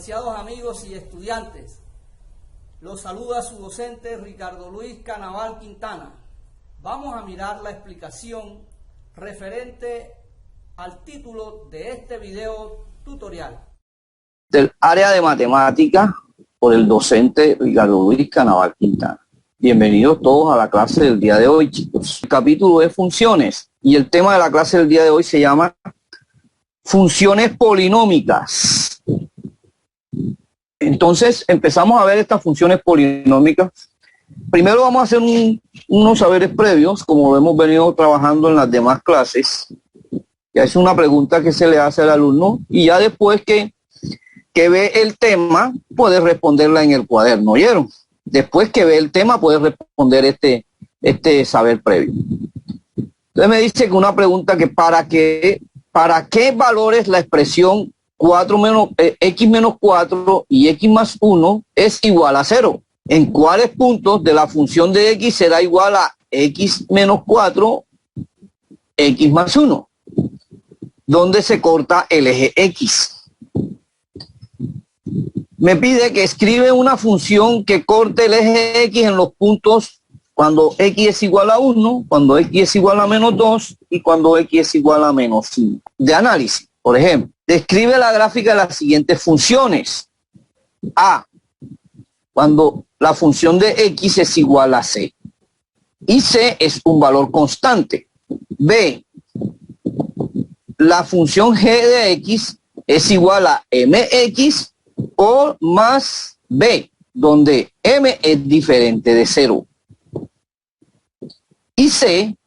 Apreciados amigos y estudiantes, los saluda su docente Ricardo Luis Canaval Quintana. Vamos a mirar la explicación referente al título de este video tutorial. Del área de matemática por el docente Ricardo Luis Canaval Quintana. Bienvenidos todos a la clase del día de hoy, chicos. El capítulo es funciones y el tema de la clase del día de hoy se llama funciones polinómicas. Entonces empezamos a ver estas funciones polinómicas. Primero vamos a hacer unos saberes previos, como lo hemos venido trabajando en las demás clases. Ya es una pregunta que se le hace al alumno y ya después que ve el tema puede responderla en el cuaderno, ¿oyeron? Después que ve el tema puede responder este saber previo. Entonces me dice que una pregunta que ¿para qué valores la expresión x menos 4 y x más 1 es igual a 0? ¿En cuáles puntos de la función de x será igual a x menos 4, x más 1? ¿Dónde se corta el eje x? Me pide que escribe una función que corte el eje x en los puntos cuando x es igual a 1, cuando x es igual a menos 2 y cuando x es igual a menos 5. De análisis, por ejemplo, describe la gráfica de las siguientes funciones. A, cuando la función de x es igual a c y c es un valor constante. B, la función g de x es igual a mx o más b, donde m es diferente de 0. Y c,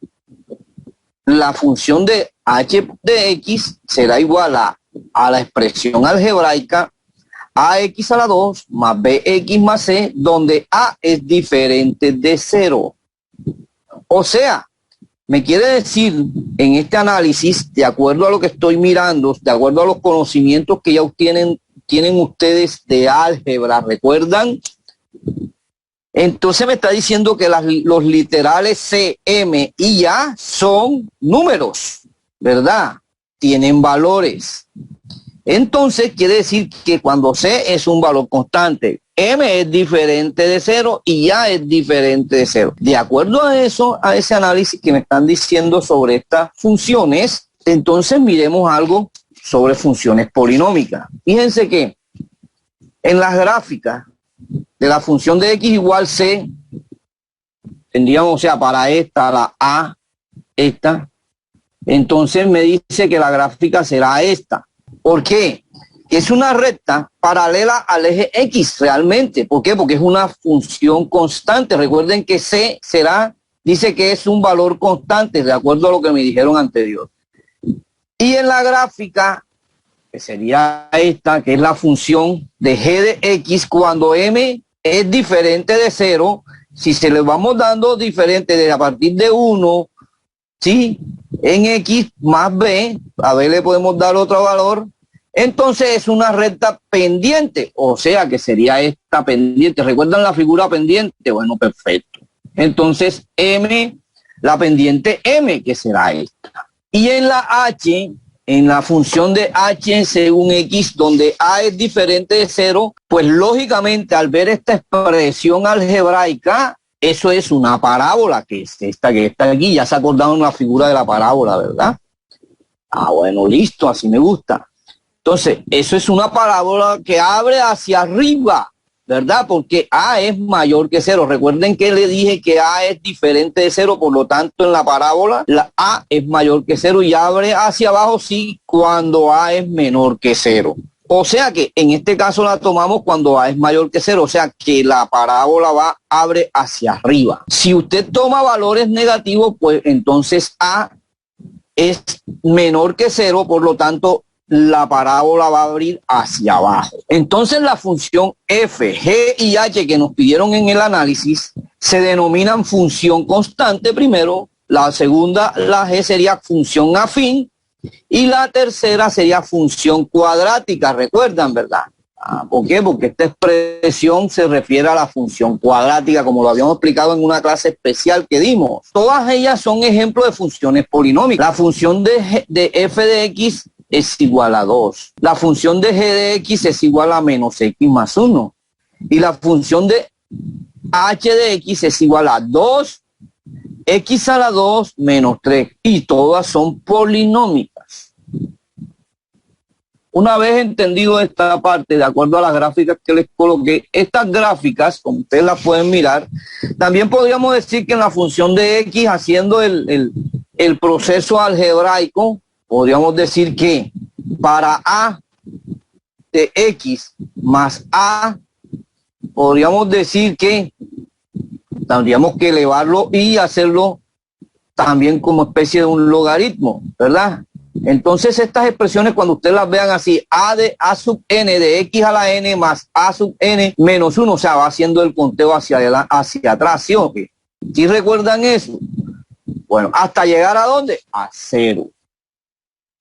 la función de h de x será igual a la expresión algebraica ax a la 2 más bx más c, donde a es diferente de 0. O sea, me quiere decir en este análisis, de acuerdo a lo que estoy mirando, de acuerdo a los conocimientos que ya tienen ustedes de álgebra, ¿recuerdan? Entonces me está diciendo que los literales C, M y A son números, ¿verdad? Tienen valores. Entonces quiere decir que cuando C es un valor constante, M es diferente de 0 y A es diferente de 0. De acuerdo a eso, a ese análisis que me están diciendo sobre estas funciones, entonces miremos algo sobre funciones polinómicas. Fíjense que en las gráficas de la función de x igual c, tendríamos, o sea, para esta, la a, esta, entonces me dice que la gráfica será esta. ¿Por qué? Que es una recta paralela al eje x realmente. ¿Por qué? Porque es una función constante. Recuerden que c dice que es un valor constante, de acuerdo a lo que me dijeron anterior. Y en la gráfica, que sería esta, que es la función de g de x, cuando m es diferente de 0, si se le vamos dando diferente de a partir de 1, ¿sí? En x más b, a b le podemos dar otro valor, entonces es una recta pendiente, o sea que sería esta pendiente. ¿Recuerdan la figura pendiente? Bueno, perfecto. Entonces m, la pendiente m, que será esta. Y en la h, en la función de h según x, donde a es diferente de 0, pues lógicamente al ver esta expresión algebraica, eso es una parábola, que es esta que está aquí. Ya se acordaron la figura de la parábola, ¿verdad? Ah, bueno, listo, así me gusta. Entonces, eso es una parábola que abre hacia arriba, ¿verdad? Porque a es mayor que 0. Recuerden que le dije que a es diferente de 0, por lo tanto en la parábola la a es mayor que 0 y abre hacia abajo sí cuando a es menor que 0. O sea que en este caso la tomamos cuando a es mayor que 0, o sea que la parábola abre hacia arriba. Si usted toma valores negativos, pues entonces a es menor que 0, por lo tanto la parábola va a abrir hacia abajo. Entonces la función f, g y h que nos pidieron en el análisis se denominan función constante primero, la segunda, la g, sería función afín y la tercera sería función cuadrática, ¿recuerdan, verdad? ¿Por qué? Porque esta expresión se refiere a la función cuadrática, como lo habíamos explicado en una clase especial que dimos. Todas ellas son ejemplos de funciones polinómicas. La función de f de x es igual a 2. La función de g de x es igual a menos x más 1. Y la función de h de x es igual a 2 x a la 2 menos 3. Y todas son polinómicas. Una vez entendido esta parte, de acuerdo a las gráficas que les coloqué, estas gráficas, como ustedes las pueden mirar, también podríamos decir que en la función de x, haciendo el proceso algebraico, podríamos decir que para a de x más a, podríamos decir que tendríamos que elevarlo y hacerlo también como especie de un logaritmo, ¿verdad? Entonces estas expresiones, cuando ustedes las vean así, a de a sub n de x a la n más a sub n menos 1, o sea, va haciendo el conteo hacia atrás, ¿sí o qué? ¿Sí recuerdan eso? Bueno, hasta llegar a ¿dónde? A 0.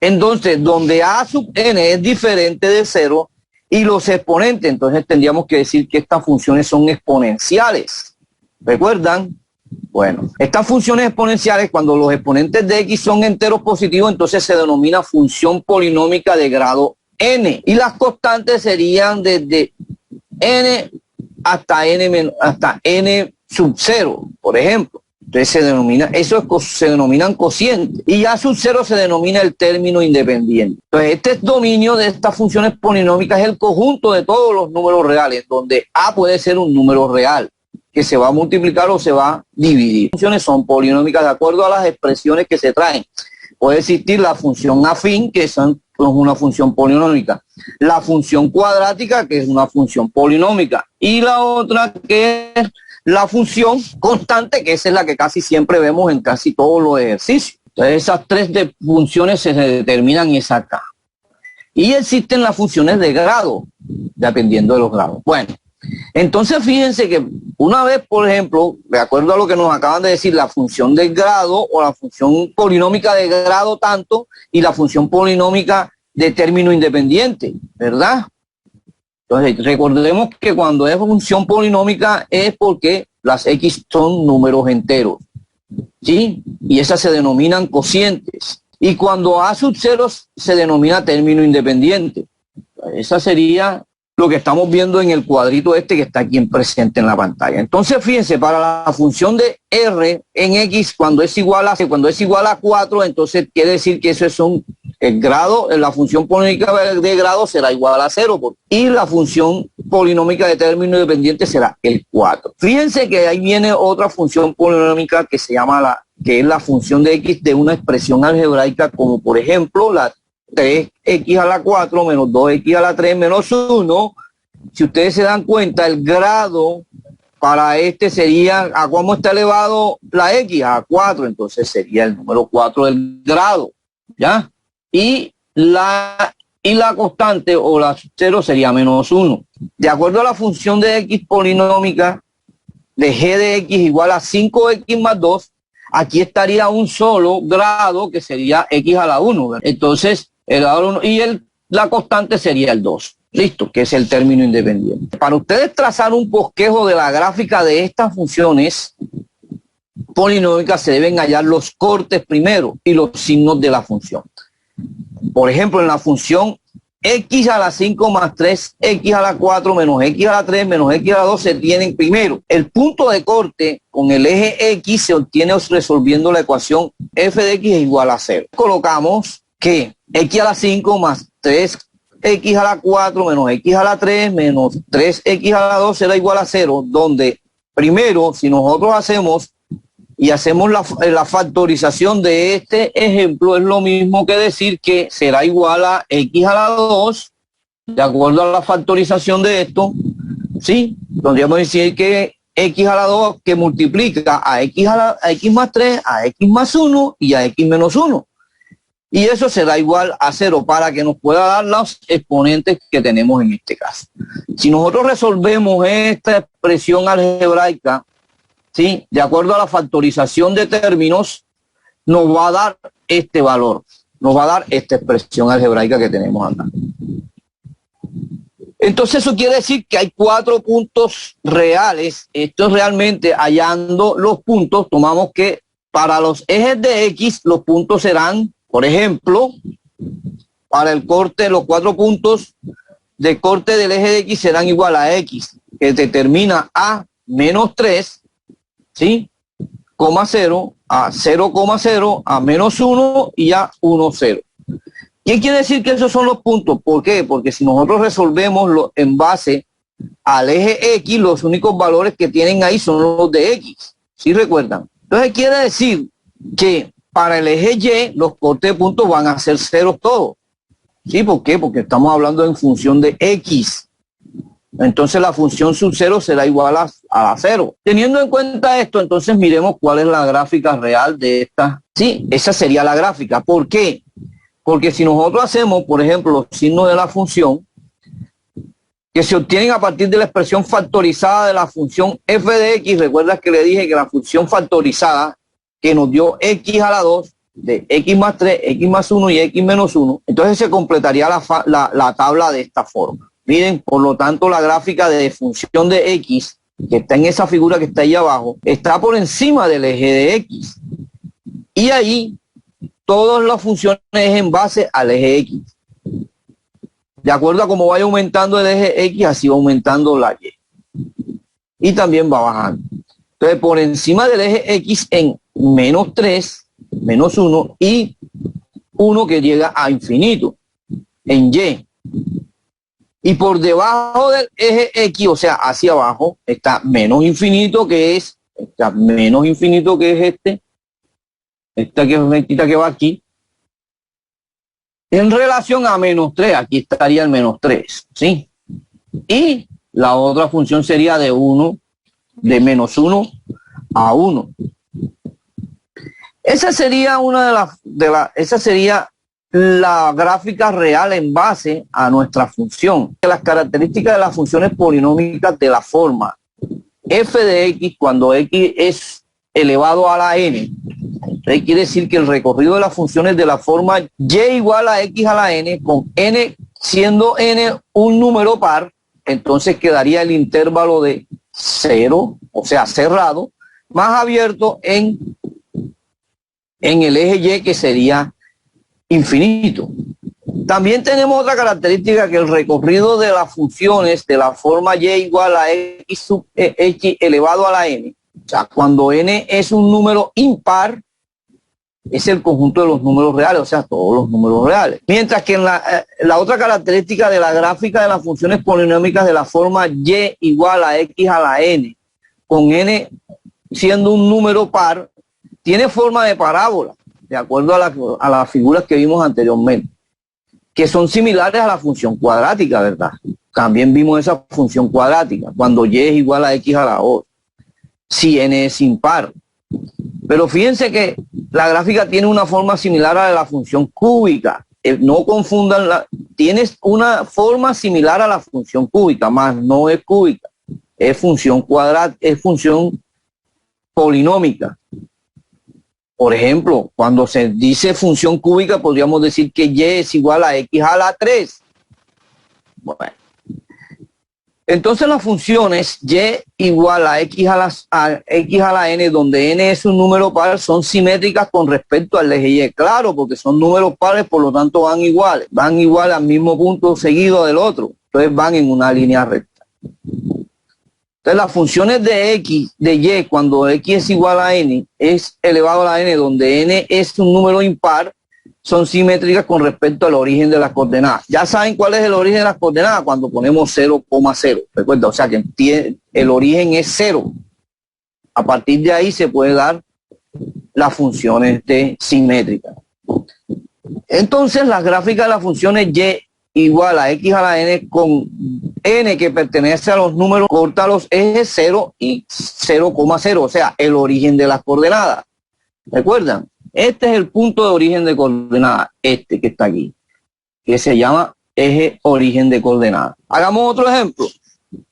Entonces, donde a sub n es diferente de 0 y los exponentes, entonces tendríamos que decir que estas funciones son exponenciales. ¿Recuerdan? Bueno, estas funciones exponenciales, cuando los exponentes de x son enteros positivos, entonces se denomina función polinómica de grado n. Y las constantes serían desde n hasta n sub 0, por ejemplo. Entonces se denominan cocientes. Y a sub 0 se denomina el término independiente. Entonces este dominio de estas funciones polinómicas es el conjunto de todos los números reales, donde a puede ser un número real que se va a multiplicar o se va a dividir. Las funciones son polinómicas de acuerdo a las expresiones que se traen. Puede existir la función afín, que es una función polinómica, la función cuadrática, que es una función polinómica, y la otra que es la función constante, que esa es la que casi siempre vemos en casi todos los ejercicios. Entonces esas tres funciones se determinan y es acá. Y existen las funciones de grado, dependiendo de los grados. Bueno, entonces fíjense que una vez, por ejemplo, de acuerdo a lo que nos acaban de decir, la función de grado o la función polinómica de grado tanto y la función polinómica de término independiente, ¿verdad? Entonces recordemos que cuando es función polinómica es porque las x son números enteros, ¿sí? Y esas se denominan cocientes. Y cuando a sub 0 se denomina término independiente. Esa sería lo que estamos viendo en el cuadrito este que está aquí presente en la pantalla. Entonces, fíjense, para la función de r en x, cuando es igual a 4, entonces quiere decir que eso es el grado, la función polinómica de grado será igual a 0, y la función polinómica de término independiente será el 4. Fíjense que ahí viene otra función polinómica que se llama que es la función de x de una expresión algebraica, como por ejemplo la 3x a la 4 menos 2x a la 3 menos 1. Si ustedes se dan cuenta, el grado para este sería, ¿a cómo está elevado la x? A 4, entonces sería el número 4 del grado, ¿ya? Y la constante o la 0 sería menos 1. De acuerdo a la función de x polinómica de g de x igual a 5x más 2, aquí estaría un solo grado que sería x a la 1, ¿verdad? Entonces, el grado 1 y la constante sería el 2. Listo, que es el término independiente. Para ustedes trazar un bosquejo de la gráfica de estas funciones polinómicas, se deben hallar los cortes primero y los signos de la función. Por ejemplo, en la función x a la 5 más 3, x a la 4 menos x a la 3 menos x a la 2 se tienen primero. El punto de corte con el eje x se obtiene resolviendo la ecuación f de x es igual a 0. Colocamos que x a la 5 más 3x a la 4 menos x a la 3 menos 3x a la 2 será igual a 0, donde primero, si nosotros hacemos la factorización de este ejemplo, es lo mismo que decir que será igual a x a la 2, de acuerdo a la factorización de esto, ¿sí? Podríamos decir que x a la 2 que multiplica a x más 3, a x más 1 y a x menos 1. Y eso será igual a 0 para que nos pueda dar los exponentes que tenemos en este caso. Si nosotros resolvemos esta expresión algebraica, ¿sí?, de acuerdo a la factorización de términos, nos va a dar este valor, nos va a dar esta expresión algebraica que tenemos acá. Entonces eso quiere decir que hay 4 puntos reales. Esto es realmente hallando los puntos. Tomamos que para los ejes de x los puntos serán, por ejemplo, para el corte, los 4 puntos de corte del eje de X serán igual a X, que determina a menos 3, ¿sí? 0, a 0,0, a menos 1 y a 1, 0. ¿Qué quiere decir que esos son los puntos? ¿Por qué? Porque si nosotros resolvemos en base al eje X, los únicos valores que tienen ahí son los de X. ¿Sí recuerdan? Entonces quiere decir que para el eje Y, los cortes de puntos van a ser ceros todos. ¿Sí? ¿Por qué? Porque estamos hablando en función de X. Entonces la función sub 0 será igual a la 0. Teniendo en cuenta esto, entonces miremos cuál es la gráfica real de esta. Sí, esa sería la gráfica. ¿Por qué? Porque si nosotros hacemos, por ejemplo, los signos de la función, que se obtienen a partir de la expresión factorizada de la función f de x, recuerda que le dije que la función factorizada que nos dio x a la 2, de x más 3, x más 1 y x menos 1, entonces se completaría la tabla de esta forma. Miren, por lo tanto, la gráfica de función de x, que está en esa figura que está ahí abajo, está por encima del eje de x. Y ahí, todas las funciones en base al eje x. De acuerdo a cómo vaya aumentando el eje x, así va aumentando la y. Y también va bajando. Entonces, por encima del eje x en menos 3, menos 1 y 1 que llega a infinito en y. Y por debajo del eje x, o sea, hacia abajo, está menos infinito, que es esta que es rectita que va aquí, en relación a menos 3, aquí estaría el menos 3, ¿sí? Y la otra función sería de de menos 1 a 1. Esa sería esa sería la gráfica real en base a nuestra función. Las características de las funciones polinómicas de la forma f de x cuando x es elevado a la n. Entonces quiere decir que el recorrido de las funciones de la forma y igual a x a la n, con n siendo n un número par, entonces quedaría el intervalo de 0, o sea, cerrado, más abierto en el eje y, que sería infinito. También tenemos otra característica, que el recorrido de las funciones de la forma y igual a x sub x elevado a la n, o sea, cuando n es un número impar, es el conjunto de los números reales, o sea, todos los números reales. Mientras que en la otra característica de la gráfica de las funciones polinómicas de la forma y igual a x a la n, con n siendo un número par, tiene forma de parábola, de acuerdo a las figuras que vimos anteriormente, que son similares a la función cuadrática, ¿verdad? También vimos esa función cuadrática, cuando y es igual a x a la 8, si n es impar. Pero fíjense que la gráfica tiene una forma similar a la función cúbica. No confundan, tienes una forma similar a la función cúbica, más no es cúbica, es función cuadrática, es función polinómica. Por ejemplo, cuando se dice función cúbica, podríamos decir que y es igual a x a la 3. Bueno. Entonces las funciones y igual a x a la n, donde n es un número par, son simétricas con respecto al eje y. Claro, porque son números pares, por lo tanto van igual al mismo punto seguido del otro. Entonces van en una línea recta. Entonces las funciones de x, de y, cuando x es igual a n, es elevado a la n, donde n es un número impar, son simétricas con respecto al origen de las coordenadas. Ya saben cuál es el origen de las coordenadas cuando ponemos 0,0. Recuerda, o sea que el origen es 0. A partir de ahí se puede dar las funciones simétricas. Entonces las gráficas de las funciones y igual a x a la n, con n que pertenece a los números, corta los ejes 0 y 0,0, o sea, el origen de las coordenadas. ¿Recuerdan? Este es el punto de origen de coordenadas, este que está aquí, que se llama eje origen de coordenadas. Hagamos otro ejemplo.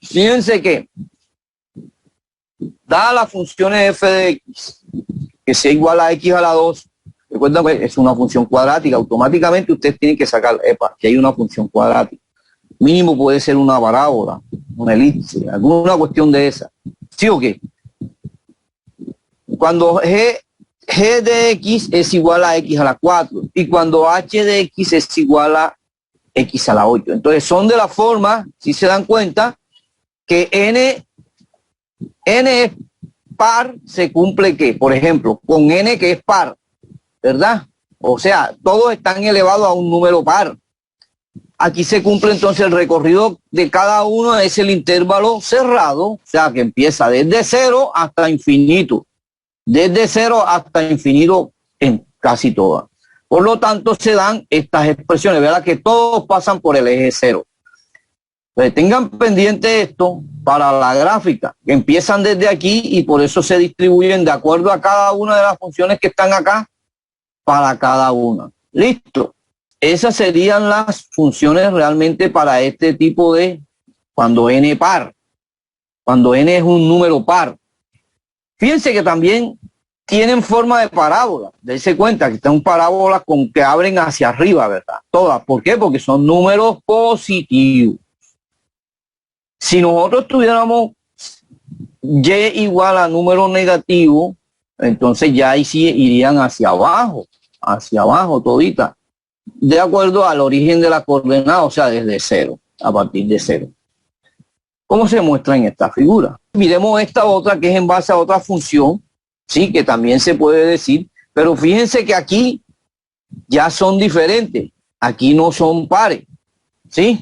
Fíjense que, dadas las funciones f de x, que sea igual a x a la 2, recuerden que es una función cuadrática, automáticamente ustedes tienen que sacar, que hay una función cuadrática. Mínimo puede ser una parábola, una elipse, alguna cuestión de esa. ¿Sí o qué? Cuando g g de x es igual a x a la 4 y cuando h de x es igual a x a la 8. Entonces son de la forma, si se dan cuenta, que n es par, se cumple que, por ejemplo, con n que es par, ¿verdad? O sea, todos están elevados a un número par. Aquí se cumple entonces el recorrido de cada uno, es el intervalo cerrado, o sea, que empieza desde 0 hasta infinito. Desde 0 hasta infinito en casi todas. Por lo tanto, se dan estas expresiones, ¿verdad? Que todos pasan por el eje 0. Entonces, tengan pendiente esto para la gráfica, que empiezan desde aquí y por eso se distribuyen de acuerdo a cada una de las funciones que están acá para cada una. Listo. Esas serían las funciones realmente para este tipo de cuando n par, cuando n es un número par. Fíjense que también tienen forma de parábola. Dense cuenta que están parábolas con que abren hacia arriba, ¿verdad? Todas. ¿Por qué? Porque son números positivos. Si nosotros tuviéramos y igual a número negativo, entonces ya ahí sí irían hacia abajo todita, de acuerdo al origen de la coordenada, o sea, desde 0, a partir de 0. ¿Cómo se muestra en esta figura? Miremos esta otra que es en base a otra función, sí, que también se puede decir, pero fíjense que aquí ya son diferentes, aquí no son pares, ¿sí?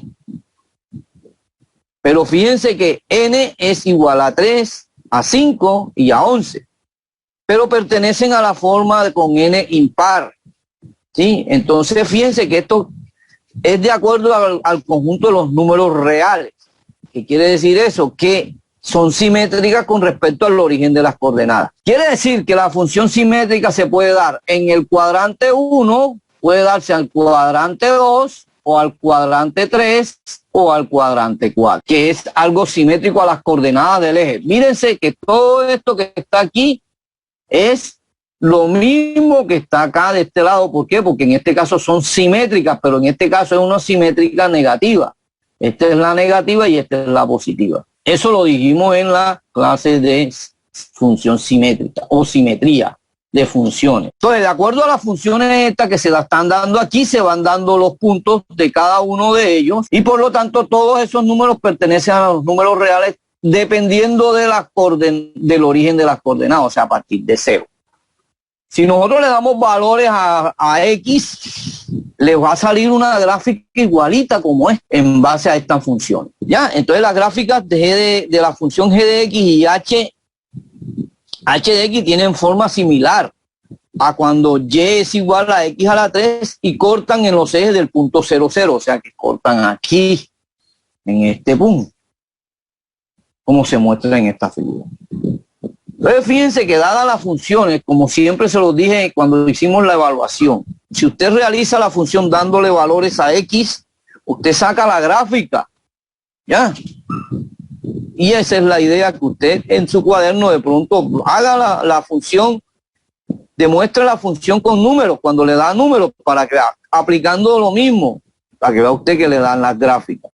Pero fíjense que n es igual a 3, a 5 y a 11, pero pertenecen a la forma con n impar, ¿sí? Entonces fíjense que esto es de acuerdo al conjunto de los números reales. ¿Qué quiere decir eso? Que son simétricas con respecto al origen de las coordenadas. Quiere decir que la función simétrica se puede dar en el cuadrante 1, puede darse al cuadrante 2, o al cuadrante 3, o al cuadrante 4, que es algo simétrico a las coordenadas del eje. Mírense que todo esto que está aquí es lo mismo que está acá de este lado. ¿Por qué? Porque en este caso son simétricas, pero en este caso es una simétrica negativa. Esta es la negativa y esta es la positiva. Eso lo dijimos en la clase de función simétrica o simetría de funciones. Entonces, de acuerdo a las funciones estas que se las están dando aquí, se van dando los puntos de cada uno de ellos y por lo tanto todos esos números pertenecen a los números reales dependiendo de del origen de las coordenadas, o sea, a partir de 0. Si nosotros le damos valores a X, les va a salir una gráfica igualita como es en base a esta función. ¿Ya? Entonces las gráficas de la función g de X y h de X tienen forma similar a cuando y es igual a X a la 3 y cortan en los ejes del punto 0, 0, o sea que cortan aquí, en este punto, como se muestra en esta figura. Entonces fíjense que dadas las funciones, como siempre se los dije cuando hicimos la evaluación, si usted realiza la función dándole valores a X, usted saca la gráfica, ¿ya? Y esa es la idea, que usted en su cuaderno de pronto haga la función, demuestre la función con números, cuando le da números, para que aplicando lo mismo, para que vea usted que le dan las gráficas.